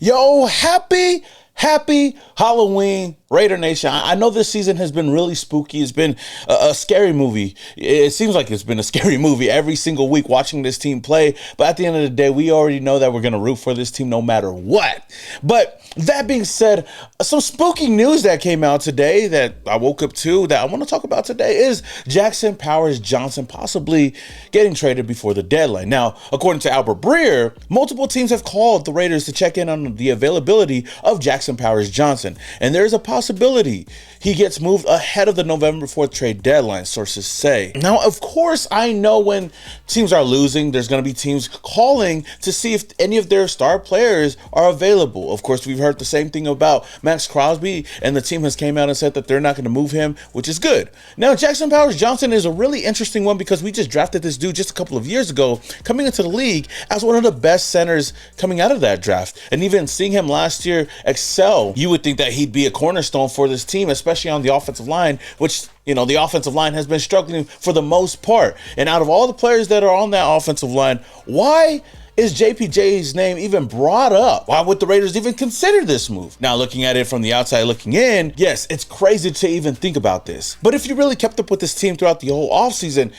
Yo, happy Halloween, Raidernation. I know this season has been really spooky. It's been a scary movie. It seems like it's been a scary movie every single week watching this team play. But at the end of the day, we already know that we're going to root for this team no matter what. But that being said, some spooky news that came out today that I woke up to that I want to talk about today is Jackson Powers Johnson possibly getting traded before the deadline. Now, according to Albert Breer, multiple teams have called the Raiders to check in on the availability of Jackson Powers Johnson. And there's a possibility he gets moved ahead of the November 4th trade deadline, sources say. Now, of course, I know when teams are losing, there's going to be teams calling to see if any of their star players are available. Of course, we've heard the same thing about Max Crosby, and the team has came out and said that they're not going to move him, which is good. Now, Jackson Powers Johnson is a really interesting one because we just drafted this dude just a couple of years ago, coming into the league as one of the best centers coming out of that draft. And even seeing him last year excel, you would think that he'd be a cornerstone for this team, especially on the offensive line, which, you know, the offensive line has been struggling for the most part. And out of all the players that are on that offensive line, why is JPJ's name even brought up? Why would the Raiders even consider this move? Now, looking at it from the outside looking in, yes, it's crazy to even think about this. But if you really kept up with this team throughout the whole offseason,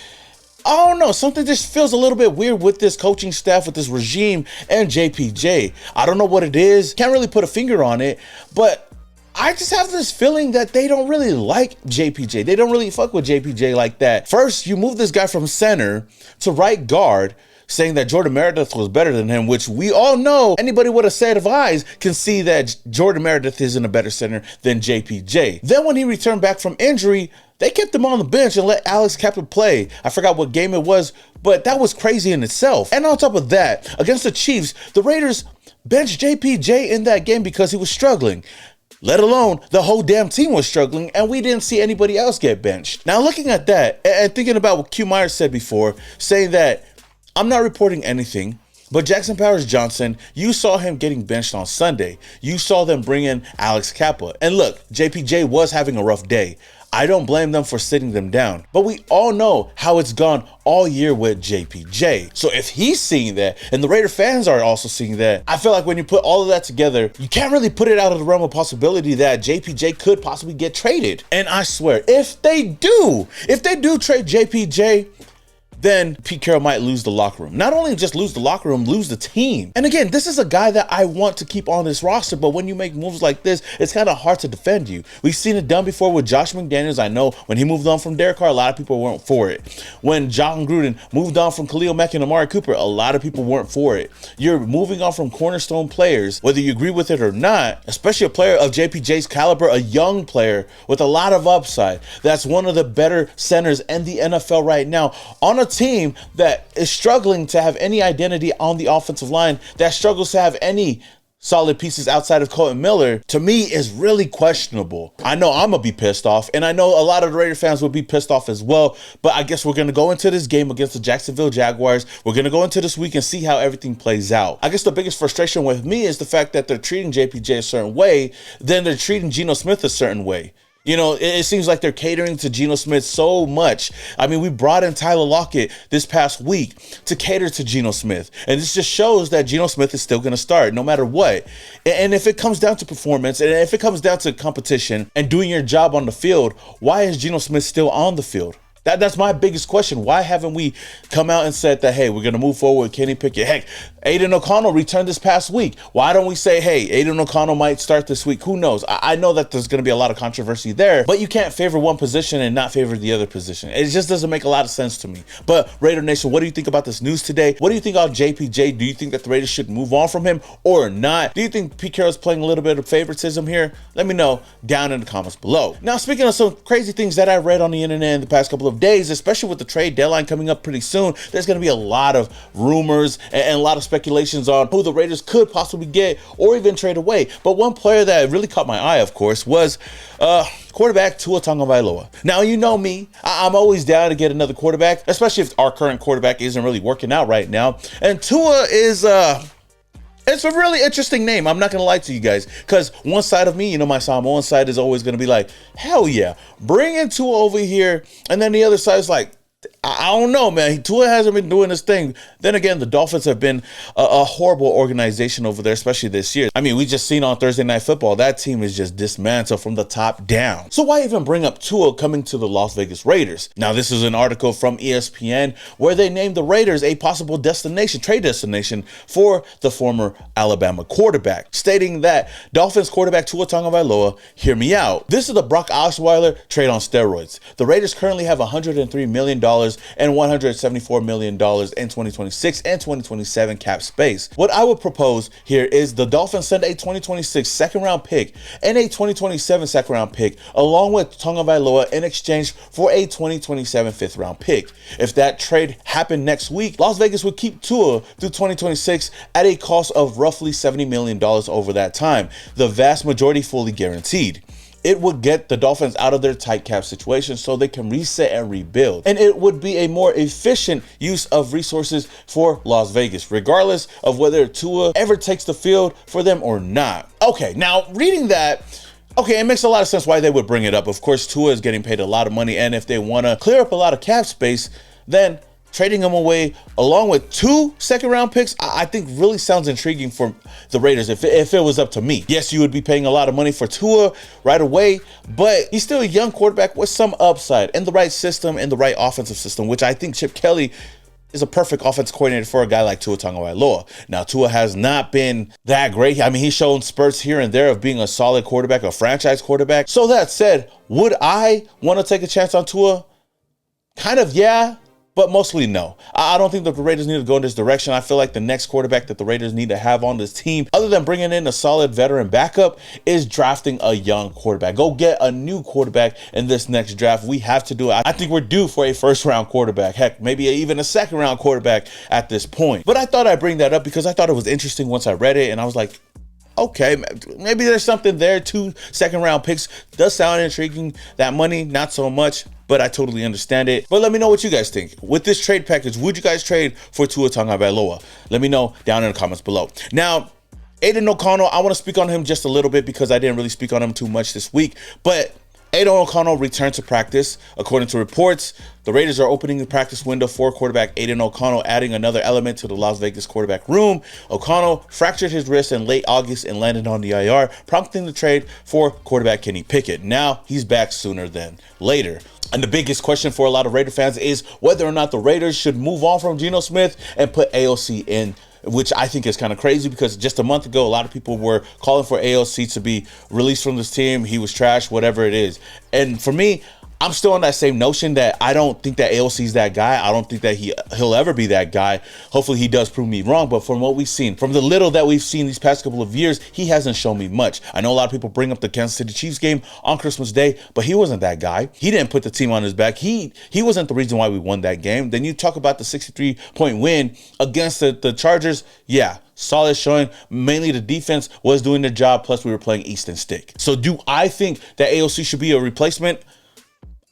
I don't know, something just feels a little bit weird with this coaching staff, with this regime, and JPJ. I don't know what it is. Can't really put a finger on it, but I just have this feeling that they don't really like JPJ. They don't really fuck with JPJ like that. First, you move this guy from center to right guard, saying that Jordan Meredith was better than him, which we all know, anybody with a set of eyes can see that Jordan Meredith isn't a better center than JPJ. Then when he returned back from injury, they kept him on the bench and let Alex Cappa play. I forgot what game it was, but that was crazy in itself. And on top of that, against the Chiefs, the Raiders benched JPJ in that game because he was struggling. Let alone the whole damn team was struggling, and we didn't see anybody else get benched. Now, looking at that and thinking about what Q Myers said before, saying that I'm not reporting anything, but Jackson Powers Johnson, you saw him getting benched on Sunday. You saw them bring in Alex Cappa. And look, JPJ was having a rough day. I don't blame them for sitting them down, but we all know how it's gone all year with JPJ. So if he's seeing that, and the Raider fans are also seeing that, I feel like when you put all of that together, you can't really put it out of the realm of possibility that JPJ could possibly get traded. And I swear, if they do trade JPJ, then Pete Carroll might lose the locker room. Not only just lose the locker room, lose the team. And again, this is a guy that I want to keep on this roster, but when you make moves like this, it's kind of hard to defend you. We've seen it done before with Josh McDaniels. I know when he moved on from Derek Carr, a lot of people weren't for it. When John Gruden moved on from Khalil Mack and Amari Cooper, a lot of people weren't for it. You're moving on from cornerstone players, whether you agree with it or not, especially a player of JPJ's caliber, a young player with a lot of upside. That's one of the better centers in the NFL right now, on a team that is struggling to have any identity on the offensive line, that struggles to have any solid pieces outside of Colton Miller, to me is really questionable. I know I'm gonna be pissed off, and I know a lot of the Raider fans will be pissed off as well, but I guess we're gonna go into this game against the Jacksonville Jaguars. We're gonna go into this week and see how everything plays out. I guess the biggest frustration with me is the fact that they're treating JPJ a certain way, then they're treating Geno Smith a certain way. You know, it seems like they're catering to Geno Smith so much. I mean, we brought in Tyler Lockett this past week to cater to Geno Smith. And this just shows that Geno Smith is still going to start no matter what. And if it comes down to performance, and if it comes down to competition and doing your job on the field, why is Geno Smith still on the field? That's my biggest question. Why haven't we come out and said that, hey, we're going to move forward with Kenny Pickett? Heck, Aiden O'Connell returned this past week. Why don't we say, hey, Aiden O'Connell might start this week? Who knows? I know that there's going to be a lot of controversy there, but you can't favor one position and not favor the other position. It just doesn't make a lot of sense to me. But Raider Nation, what do you think about this news today? What do you think about JPJ? Do you think that the Raiders should move on from him or not? Do you think Pete Carroll's playing a little bit of favoritism here? Let me know down in the comments below. Now, speaking of some crazy things that I read on the internet in the past couple of days, especially with the trade deadline coming up pretty soon, there's going to be a lot of rumors and a lot of speculations on who the Raiders could possibly get or even trade away. But one player that really caught my eye, of course, was quarterback Tua Tagovailoa. Now, you know me, I'm always down to get another quarterback, especially if our current quarterback isn't really working out right now. And Tua is it's a really interesting name. I'm not going to lie to you guys, because one side of me, you know, my Samoan side is always going to be like, hell yeah, bring in Tua over here. And then the other side is like, I don't know, man. Tua hasn't been doing his thing. Then again, the Dolphins have been a horrible organization over there, especially this year. I mean, we just seen on Thursday Night Football, that team is just dismantled from the top down. So why even bring up Tua coming to the Las Vegas Raiders? Now, this is an article from ESPN where they named the Raiders a possible trade destination for the former Alabama quarterback, stating that Dolphins quarterback Tua Tagovailoa, hear me out. This is the Brock Osweiler trade on steroids. The Raiders currently have $103 million and $174 million in 2026 and 2027 cap space. What I would propose here is the Dolphins send a 2026 second round pick and a 2027 second round pick along with Tagovailoa in exchange for a 2027 fifth round pick. If that trade happened next week, Las Vegas would keep Tua through 2026 at a cost of roughly $70 million over that time, the vast majority fully guaranteed. It would get the Dolphins out of their tight cap situation so they can reset and rebuild. And it would be a more efficient use of resources for Las Vegas, regardless of whether Tua ever takes the field for them or not. Okay, now reading that, okay, it makes a lot of sense why they would bring it up. Of course, Tua is getting paid a lot of money, and if they want to clear up a lot of cap space, then trading him away along with 2 second-round picks, I think really sounds intriguing for the Raiders if it was up to me. Yes, you would be paying a lot of money for Tua right away, but he's still a young quarterback with some upside and the right system and the right offensive system, which I think Chip Kelly is a perfect offensive coordinator for a guy like Tua Tagovailoa. Now, Tua has not been that great. I mean, he's shown spurts here and there of being a solid quarterback, a franchise quarterback. So that said, would I want to take a chance on Tua? Kind of, yeah. But mostly no. I don't think that the Raiders need to go in this direction. I feel like the next quarterback that the Raiders need to have on this team, other than bringing in a solid veteran backup, is drafting a young quarterback. Go get a new quarterback in this next draft. We have to do it. I think we're due for a first-round quarterback. Heck, maybe even a second-round quarterback at this point. But I thought I'd bring that up because I thought it was interesting once I read it, and I was like, okay, maybe there's something there. 2 second-round picks does sound intriguing. That money, not so much, but I totally understand it. But let me know what you guys think. With this trade package, would you guys trade for Tua Tagovailoa? Let me know down in the comments below. Now, Aidan O'Connell, I want to speak on him just a little bit because I didn't really speak on him too much this week, but Aidan O'Connell returned to practice. According to reports, the Raiders are opening the practice window for quarterback Aidan O'Connell, adding another element to the Las Vegas quarterback room. O'Connell fractured his wrist in late August and landed on the IR, prompting the trade for quarterback Kenny Pickett. Now he's back sooner than later. And the biggest question for a lot of Raider fans is whether or not the Raiders should move on from Geno Smith and put AOC in, which I think is kind of crazy because just a month ago, a lot of people were calling for AOC to be released from this team. He was trash, whatever it is. And for me, I'm still on that same notion that I don't think that AOC's that guy. I don't think that he'll ever be that guy. Hopefully he does prove me wrong, but from what we've seen, from the little that we've seen these past couple of years, he hasn't shown me much. I know a lot of people bring up the Kansas City Chiefs game on Christmas Day, but he wasn't that guy. He didn't put the team on his back. He wasn't the reason why we won that game. Then you talk about the 63-point win against the Chargers. Yeah, solid showing. Mainly the defense was doing their job, plus we were playing Easton Stick. So do I think that AOC should be a replacement?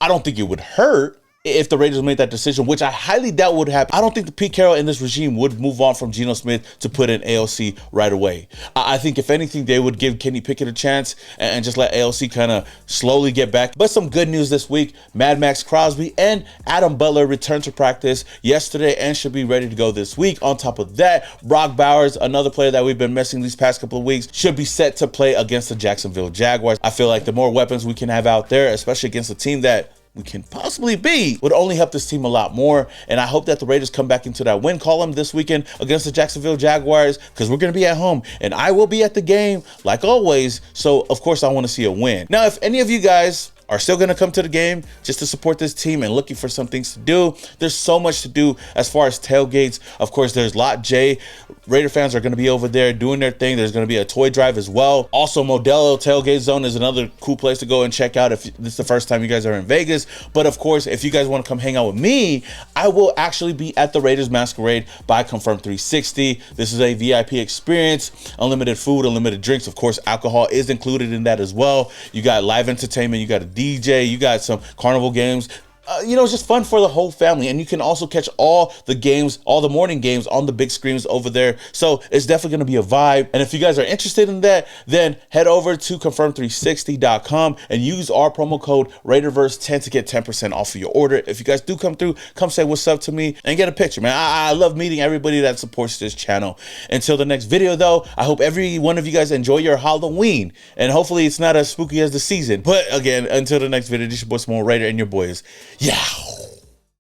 I don't think it would hurt if the Raiders made that decision, which I highly doubt would happen. I don't think the Pete Carroll and this regime would move on from Geno Smith to put in AOC right away. I think if anything, they would give Kenny Pickett a chance and just let AOC kind of slowly get back. But some good news this week, Mad Max Crosby and Adam Butler returned to practice yesterday and should be ready to go this week. On top of that, Brock Bowers, another player that we've been missing these past couple of weeks, should be set to play against the Jacksonville Jaguars. I feel like the more weapons we can have out there, especially against a team that we can possibly be, would only help this team a lot more. And I hope that the Raiders come back into that win column this weekend against the Jacksonville Jaguars, because we're going to be at home and I will be at the game like always. So of course I want to see a win. Now, if any of you guys are still going to come to the game just to support this team and looking for some things to do, there's so much to do as far as tailgates. Of course, there's Lot J. Raider fans are going to be over there doing their thing. There's going to be a toy drive as well. Also, Modelo Tailgate Zone is another cool place to go and check out if this is the first time you guys are in Vegas. But of course, if you guys want to come hang out with me, I will actually be at the Raiders Masquerade by Confirm 360. This is a VIP experience, unlimited food, unlimited drinks. Of course, alcohol is included in that as well. You got live entertainment, you got a DJ, you got some carnival games. it's just fun for the whole family. And you can also catch all the games, all the morning games on the big screens over there. So it's definitely going to be a vibe. And if you guys are interested in that, then head over to confirm360.com and use our promo code Raiderverse10 to get 10% off of your order. If you guys do come through, come say what's up to me and get a picture, man. I love meeting everybody that supports this channel. Until the next video, though, I hope every one of you guys enjoy your Halloween. And hopefully it's not as spooky as the season. But again, until the next video, this is your boy Small Raider and your boys. Yeah.